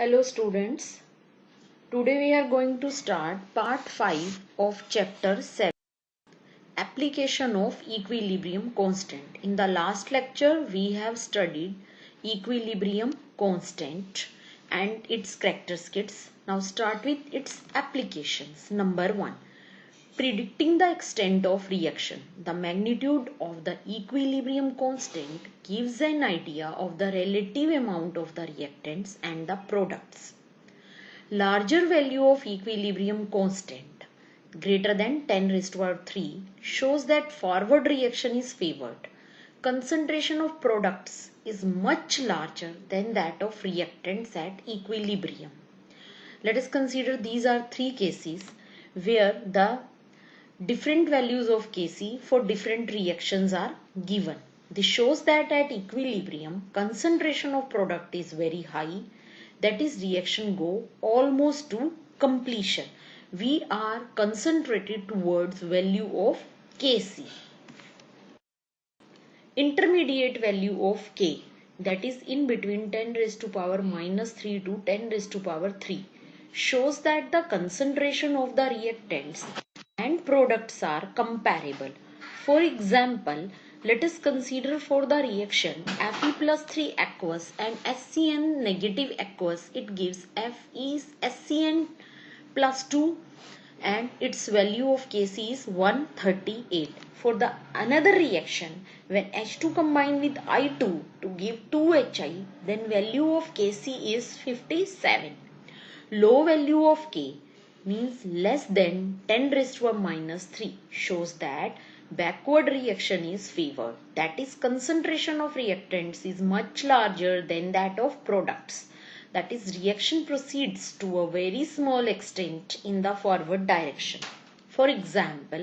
Hello students, today we are going to start part 5 of chapter 7, application of equilibrium constant. In the last lecture we have studied equilibrium constant and its characteristics. Now start with its applications. Number 1. Predicting the extent of reaction. The magnitude of the equilibrium constant gives an idea of the relative amount of the reactants and the products. Larger value of equilibrium constant greater than 10 raised to power 3 shows that forward reaction is favored. Concentration of products is much larger than that of reactants at equilibrium. Let us consider these are three cases where the different values of Kc for different reactions are given. This shows that at equilibrium, concentration of product is very high. That is, reaction go almost to completion. We are concentrated towards value of Kc. Intermediate value of K, that is in between 10 raised to power minus 3 to 10 raised to power 3, shows that the concentration of the reactants and products are comparable. For example, let us consider for the reaction Fe plus 3 aqueous and SCN negative aqueous, it gives F is SCN plus 2 and its value of Kc is 138. For the another reaction, when H2 combined with I2 to give 2Hi, then value of Kc is 57. Low value of K means less than 10 raised to a minus 3 shows that backward reaction is favored. That is, concentration of reactants is much larger than that of products. That is, reaction proceeds to a very small extent in the forward direction. For example,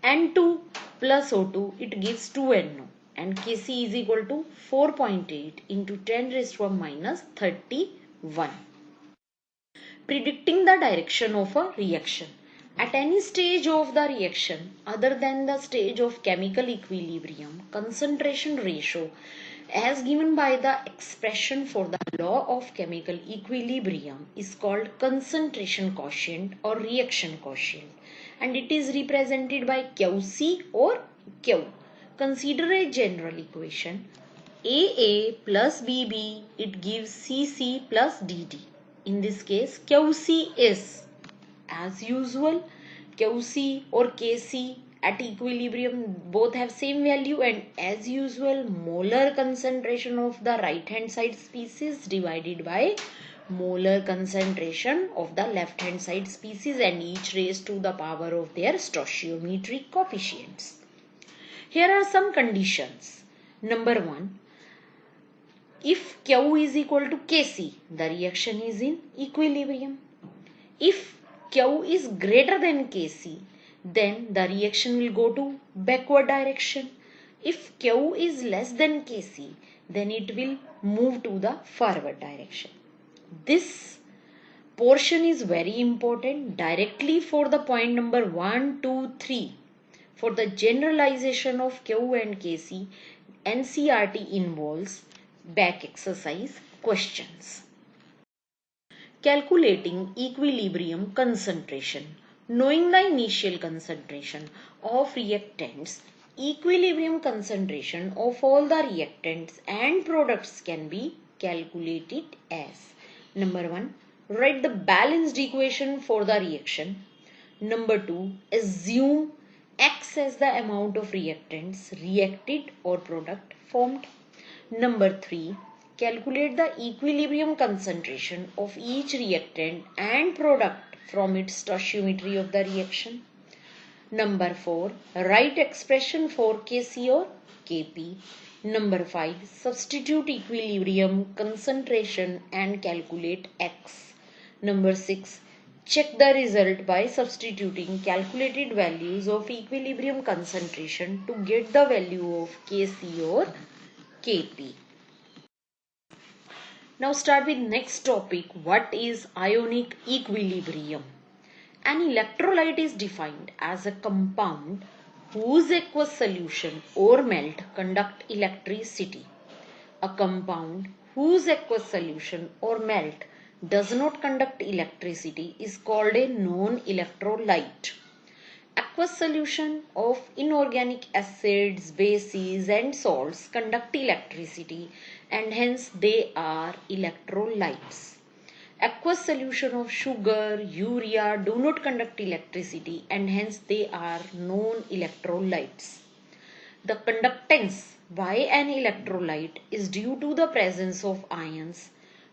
N2 plus O2, it gives 2NO and Kc is equal to 4.8 into 10 raised to a minus 31. Predicting the direction of a reaction. At any stage of the reaction other than the stage of chemical equilibrium, concentration ratio as given by the expression for the law of chemical equilibrium is called concentration quotient or reaction quotient, and it is represented by QC or Q. Consider a general equation. AA plus BB, it gives CC plus DD. In this case, QC is, as usual, QC or Kc at equilibrium both have same value, and as usual, molar concentration of the right hand side species divided by molar concentration of the left hand side species, and each raised to the power of their stoichiometric coefficients. Here are some conditions. Number 1. If Q is equal to Kc, the reaction is in equilibrium. If Q is greater than Kc, then the reaction will go to backward direction. If Q is less than Kc, then it will move to the forward direction. This portion is very important directly for the point number 1, 2, 3. For the generalization of Q and Kc, NCERT involves back exercise questions. Calculating equilibrium concentration. Knowing the initial concentration of reactants, equilibrium concentration of all the reactants and products can be calculated as: number 1, write the balanced equation for the reaction. Number 2, assume X as the amount of reactants reacted or product formed. Number 3, calculate the equilibrium concentration of each reactant and product from its stoichiometry of the reaction. Number 4, write expression for Kc or Kp. Number 5, substitute equilibrium concentration and calculate X. Number 6, check the result by substituting calculated values of equilibrium concentration to get the value of Kc or Kp. Now start with next topic. What is ionic equilibrium? An electrolyte is defined as a compound whose aqueous solution or melt conduct electricity. A compound whose aqueous solution or melt does not conduct electricity is called a non-electrolyte. Aqueous solution of inorganic acids, bases and salts conduct electricity and hence they are electrolytes. Aqueous solution of sugar, urea do not conduct electricity and hence they are non-electrolytes. The conductance by an electrolyte is due to the presence of ions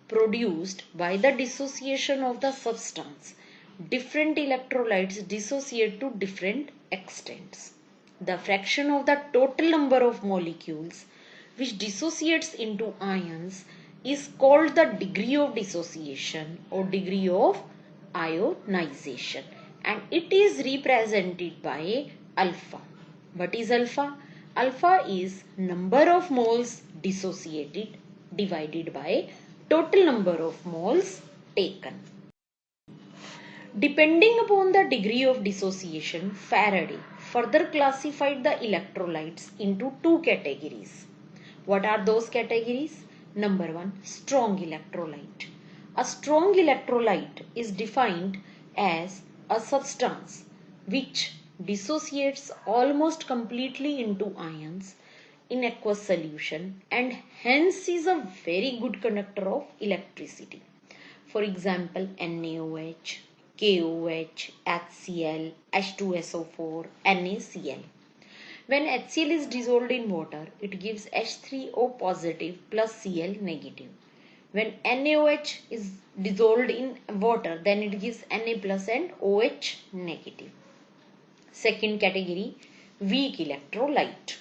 produced by the dissociation of the substance. Different electrolytes dissociate to different extents. The fraction of the total number of molecules which dissociates into ions is called the degree of dissociation or degree of ionization, and it is represented by alpha. What is alpha? Alpha is number of moles dissociated divided by total number of moles taken. Depending upon the degree of dissociation, Faraday further classified the electrolytes into two categories. What are those categories? Number one, strong electrolyte. A strong electrolyte is defined as a substance which dissociates almost completely into ions in aqueous solution and hence is a very good conductor of electricity. For example, NaOH, KOH, HCl, H2SO4, NaCl. When HCl is dissolved in water, it gives H3O positive plus Cl negative. When NaOH is dissolved in water, then it gives Na plus and OH negative. Second category, weak electrolyte.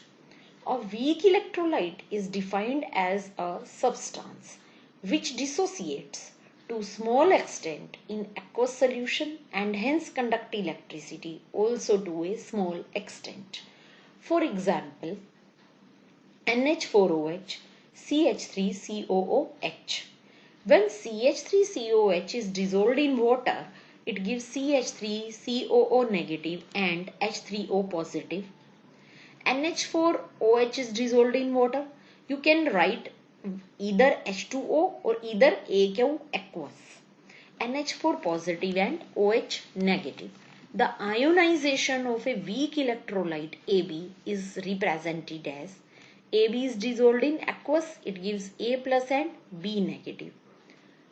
A weak electrolyte is defined as a substance which dissociates to small extent in aqueous solution and hence conduct electricity also to a small extent. For example, NH4OH, CH3COOH. When CH3COOH is dissolved in water, it gives CH3COO negative and H3O positive. NH4OH is dissolved in water. You can write either H2O or either AQ aqueous. NH4 positive and OH negative. The ionization of a weak electrolyte AB is represented as AB is dissolved in aqueous, it gives A plus and B negative.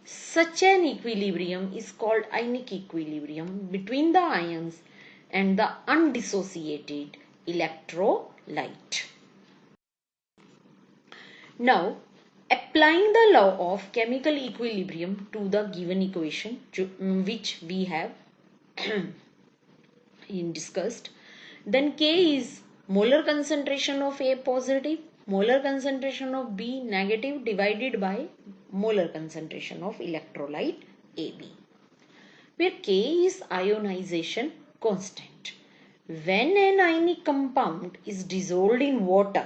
Such an equilibrium is called Ionic equilibrium between the ions and the undissociated electrolyte. Now, applying the law of chemical equilibrium to the given equation which we have discussed, then K is molar concentration of A positive, molar concentration of B negative divided by molar concentration of electrolyte AB, where K is ionization constant. When an ionic compound is dissolved in water,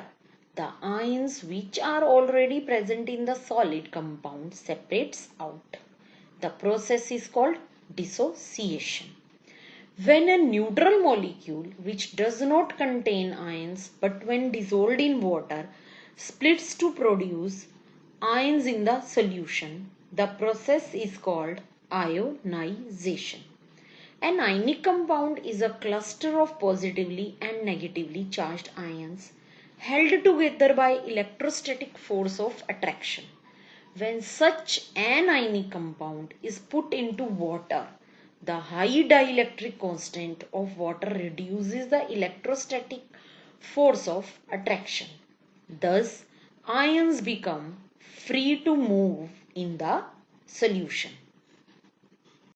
the ions which are already present in the solid compound separates out. The process is called dissociation. When a neutral molecule which does not contain ions but when dissolved in water splits to produce ions in the solution, the process is called ionization. An ionic compound is a cluster of positively and negatively charged ions held together by electrostatic force of attraction. When such an ionic compound is put into water, the high dielectric constant of water reduces the electrostatic force of attraction. Thus, ions become free to move in the solution.